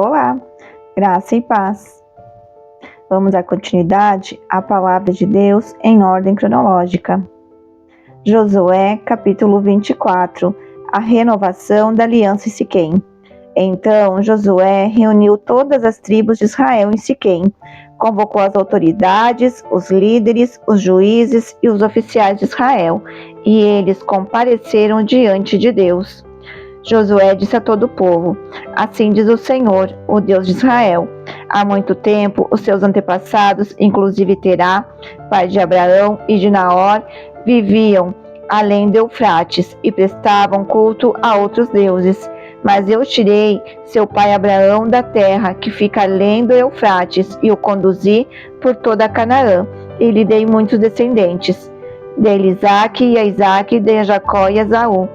Olá, graça e paz. Vamos dar continuidade à palavra de Deus em ordem cronológica. Josué, capítulo 24, a renovação da aliança em Siquém. Então Josué reuniu todas as tribos de Israel em Siquém, convocou as autoridades, os líderes, os juízes e os oficiais de Israel, e eles compareceram diante de Deus. Josué disse a todo o povo: assim diz o Senhor, o Deus de Israel: há muito tempo os seus antepassados, inclusive Terá, pai de Abraão e de Naor, viviam além do Eufrates e prestavam culto a outros deuses. Mas eu tirei seu pai Abraão da terra que fica além do Eufrates e o conduzi por toda Canaã, e lhe dei muitos descendentes. Dei-lhe Isaque, e a Isaque dei a Jacó e a Esaú.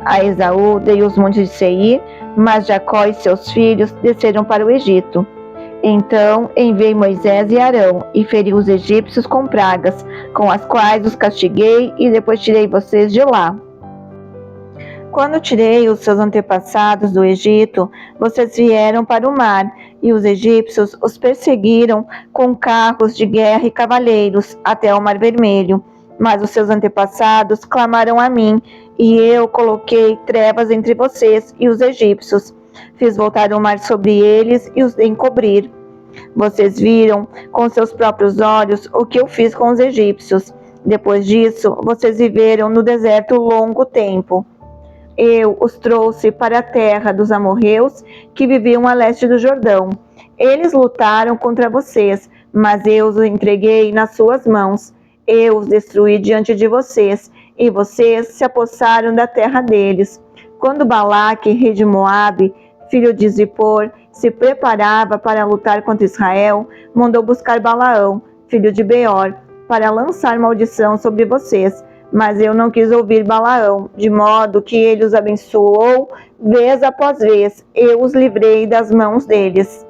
A Esaú dei os montes de Seir, mas Jacó e seus filhos desceram para o Egito. Então enviei Moisés e Arão, e feri os egípcios com pragas, com as quais os castiguei, e depois tirei vocês de lá. Quando tirei os seus antepassados do Egito, vocês vieram para o mar, e os egípcios os perseguiram com carros de guerra e cavaleiros até o Mar Vermelho. Mas os seus antepassados clamaram a mim, e eu coloquei trevas entre vocês e os egípcios. Fiz voltar o mar sobre eles e os encobrir. Vocês viram com seus próprios olhos o que eu fiz com os egípcios. Depois disso, vocês viveram no deserto longo tempo. Eu os trouxe para a terra dos amorreus que viviam a leste do Jordão. Eles lutaram contra vocês, mas eu os entreguei nas suas mãos. Eu os destruí diante de vocês, e vocês se apossaram da terra deles. Quando Balaque, rei de Moabe, filho de Zippor, se preparava para lutar contra Israel, mandou buscar Balaão, filho de Beor, para lançar maldição sobre vocês. Mas eu não quis ouvir Balaão, de modo que ele os abençoou vez após vez. Eu os livrei das mãos deles.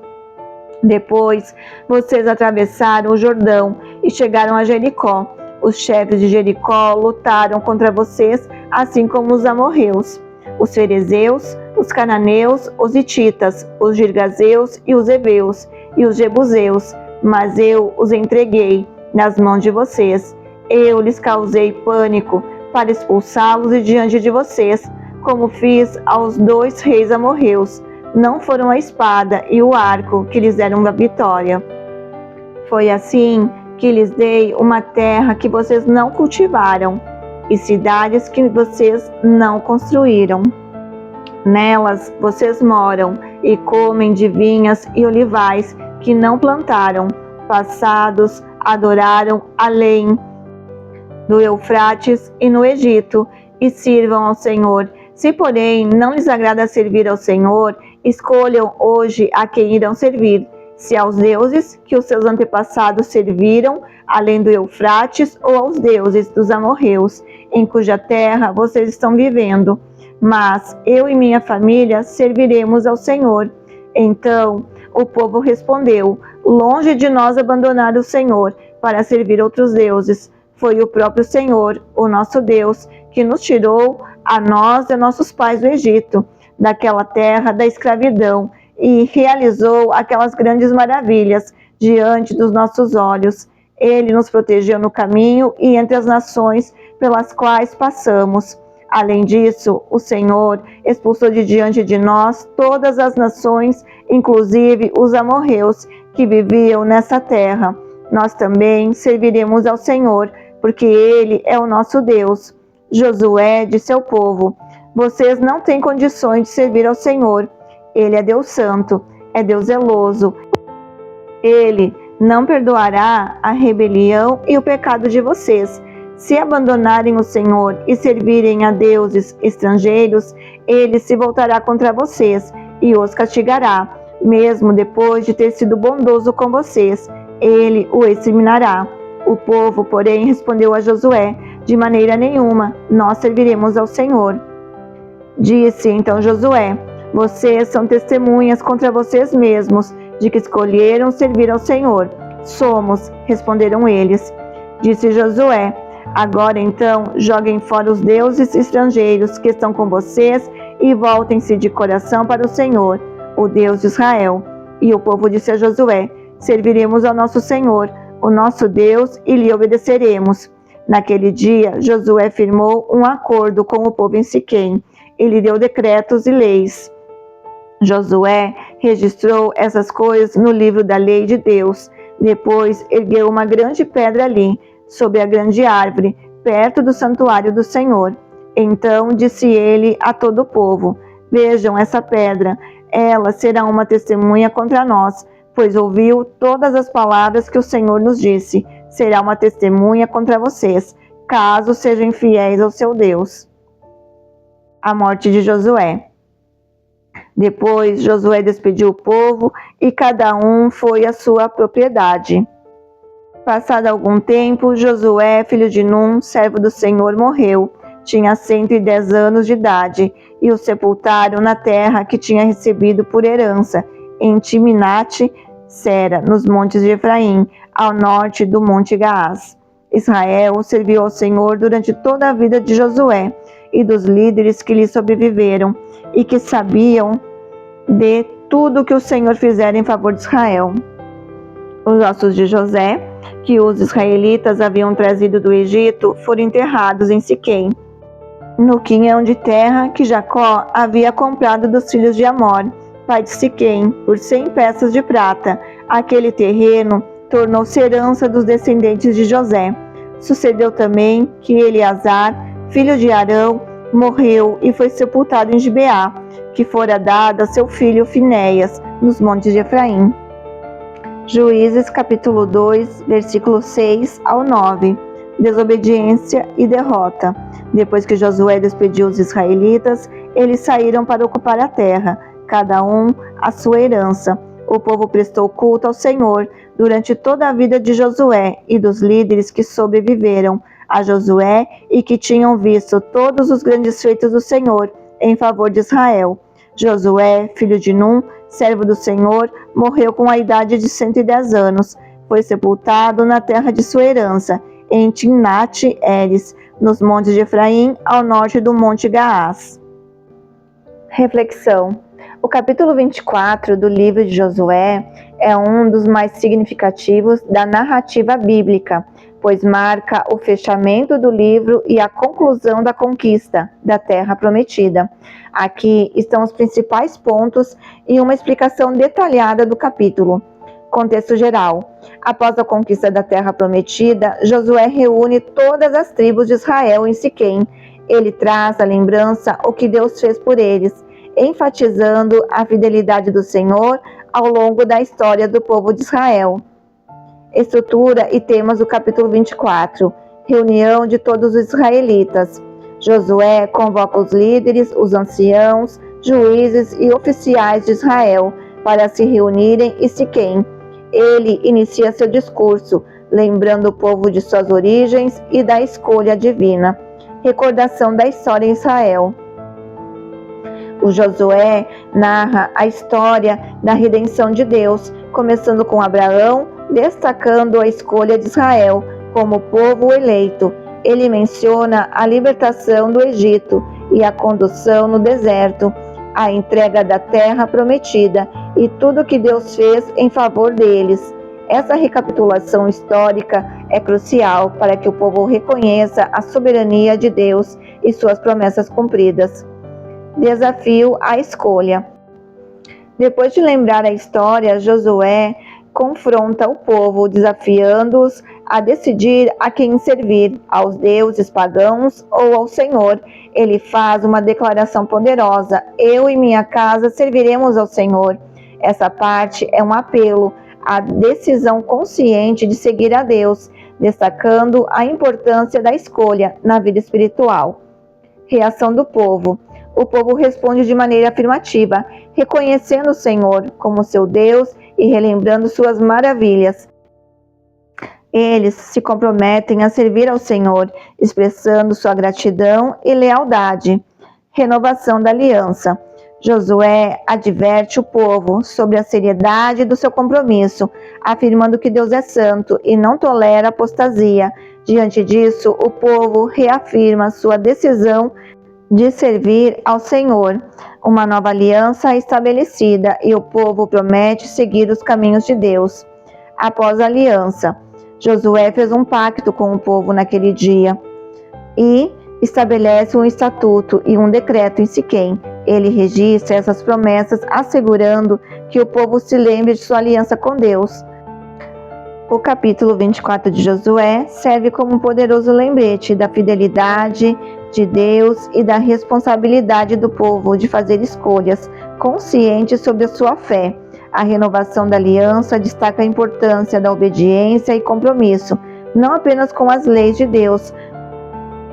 Depois, vocês atravessaram o Jordão e chegaram a Jericó. Os chefes de Jericó lutaram contra vocês, assim como os amorreus, os ferezeus, os cananeus, os hititas, os girgazeus e os heveus, e os jebuseus, mas eu os entreguei nas mãos de vocês. Eu lhes causei pânico para expulsá-los de diante de vocês, como fiz aos 2 reis amorreus. Não foram a espada e o arco que lhes deram a vitória. Foi assim que lhes dei uma terra que vocês não cultivaram, e cidades que vocês não construíram. Nelas vocês moram e comem de vinhas e olivais que não plantaram. Passados adoraram além do Eufrates e no Egito, e sirvam ao Senhor. Se, porém, não lhes agrada servir ao Senhor, escolham hoje a quem irão servir, se aos deuses que os seus antepassados serviram, além do Eufrates, ou aos deuses dos amorreus, em cuja terra vocês estão vivendo. Mas eu e minha família serviremos ao Senhor. Então o povo respondeu: longe de nós abandonar o Senhor para servir outros deuses. Foi o próprio Senhor, o nosso Deus, que nos tirou, a nós e a nossos pais do Egito, daquela terra da escravidão, e realizou aquelas grandes maravilhas diante dos nossos olhos. Ele nos protegeu no caminho e entre as nações pelas quais passamos. Além disso, o Senhor expulsou de diante de nós todas as nações, inclusive os amorreus que viviam nessa terra. Nós também serviremos ao Senhor, porque Ele é o nosso Deus. Josué disse ao povo: vocês não têm condições de servir ao Senhor. Ele é Deus santo, é Deus zeloso. Ele não perdoará a rebelião e o pecado de vocês. Se abandonarem o Senhor e servirem a deuses estrangeiros, Ele se voltará contra vocês e os castigará, mesmo depois de ter sido bondoso com vocês. Ele o exterminará. O povo, porém, respondeu a Josué: de maneira nenhuma, nós serviremos ao Senhor. Disse então Josué: vocês são testemunhas contra vocês mesmos, de que escolheram servir ao Senhor. Somos, responderam eles. Disse Josué: agora então, joguem fora os deuses estrangeiros que estão com vocês e voltem-se de coração para o Senhor, o Deus de Israel. E o povo disse a Josué: serviremos ao nosso Senhor, o nosso Deus, e lhe obedeceremos. Naquele dia, Josué firmou um acordo com o povo em Siquém. Ele deu decretos e leis. Josué registrou essas coisas no livro da lei de Deus. Depois ergueu uma grande pedra ali, sob a grande árvore, perto do santuário do Senhor. Então disse ele a todo o povo: vejam essa pedra, ela será uma testemunha contra nós, pois ouviu todas as palavras que o Senhor nos disse. Será uma testemunha contra vocês, caso sejam infiéis ao seu Deus. A morte de Josué. Depois Josué despediu o povo e cada um foi à sua propriedade. Passado algum tempo, Josué, filho de Num, servo do Senhor, morreu. Tinha 110 anos de idade, e o sepultaram na terra que tinha recebido por herança, em Timnat-Sera, nos montes de Efraim, ao norte do Monte Gaás. Israel serviu ao Senhor durante toda a vida de Josué e dos líderes que lhe sobreviveram e que sabiam de tudo que o Senhor fizera em favor de Israel. Os ossos de José, que os israelitas haviam trazido do Egito, foram enterrados em Siquém, no quinhão de terra que Jacó havia comprado dos filhos de Amor, pai de Siquém, por 100 peças de prata. Aquele terreno tornou-se herança dos descendentes de José. Sucedeu também que Eleazar, filho de Arão, morreu e foi sepultado em Gibeá, que fora dada a seu filho Finéias, nos montes de Efraim. Juízes capítulo 2, versículos 6 ao 9. Desobediência e derrota. Depois que Josué despediu os israelitas, eles saíram para ocupar a terra, cada um a sua herança. O povo prestou culto ao Senhor durante toda a vida de Josué e dos líderes que sobreviveram a Josué e que tinham visto todos os grandes feitos do Senhor em favor de Israel. Josué, filho de Num, servo do Senhor, morreu com a idade de 110 anos. Foi sepultado na terra de sua herança, em Timnat-Heres, nos montes de Efraim, ao norte do Monte Gaás. Reflexão. O capítulo 24 do livro de Josué é um dos mais significativos da narrativa bíblica, pois marca o fechamento do livro e a conclusão da conquista da Terra Prometida. Aqui estão os principais pontos e uma explicação detalhada do capítulo. Contexto geral. Após a conquista da Terra Prometida, Josué reúne todas as tribos de Israel em Siquém. Ele traz à lembrança o que Deus fez por eles, enfatizando a fidelidade do Senhor ao longo da história do povo de Israel. Estrutura e temas do capítulo 24. Reunião de todos os israelitas. Josué convoca os líderes, os anciãos, juízes e oficiais de Israel para se reunirem em Siquém. Ele inicia seu discurso, lembrando o povo de suas origens e da escolha divina. Recordação da história em Israel. O Josué narra a história da redenção de Deus, começando com Abraão, destacando a escolha de Israel como povo eleito. Ele menciona a libertação do Egito e a condução no deserto, a entrega da terra prometida e tudo que Deus fez em favor deles. Essa recapitulação histórica é crucial para que o povo reconheça a soberania de Deus e suas promessas cumpridas. Desafio à escolha. Depois de lembrar a história, Josué confronta o povo, desafiando-os a decidir a quem servir, aos deuses pagãos ou ao Senhor. Ele faz uma declaração poderosa: eu e minha casa serviremos ao Senhor. Essa parte é um apelo à decisão consciente de seguir a Deus, destacando a importância da escolha na vida espiritual. Reação do povo. O povo responde de maneira afirmativa, reconhecendo o Senhor como seu Deus e relembrando suas maravilhas. Eles se comprometem a servir ao Senhor, expressando sua gratidão e lealdade. Renovação da aliança. Josué adverte o povo sobre a seriedade do seu compromisso, afirmando que Deus é santo e não tolera apostasia. Diante disso, o povo reafirma sua decisão de servir ao Senhor. Uma nova aliança é estabelecida e o povo promete seguir os caminhos de Deus. Após a aliança, Josué fez um pacto com o povo naquele dia e estabelece um estatuto e um decreto em Siquém. Ele registra essas promessas, assegurando que o povo se lembre de sua aliança com Deus. O capítulo 24 de Josué serve como um poderoso lembrete da fidelidade de Deus e da responsabilidade do povo de fazer escolhas conscientes sobre a sua fé. A renovação da aliança destaca a importância da obediência e compromisso, não apenas com as leis de Deus,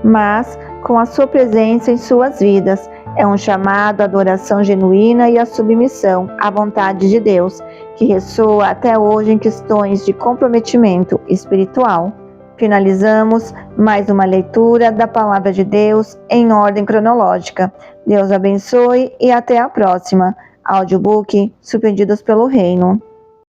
mas com a sua presença em suas vidas. É um chamado à adoração genuína e à submissão à vontade de Deus, que ressoa até hoje em questões de comprometimento espiritual. Finalizamos mais uma leitura da Palavra de Deus em ordem cronológica. Deus abençoe e até a próxima. Audiobook Surpreendidos pelo Reino.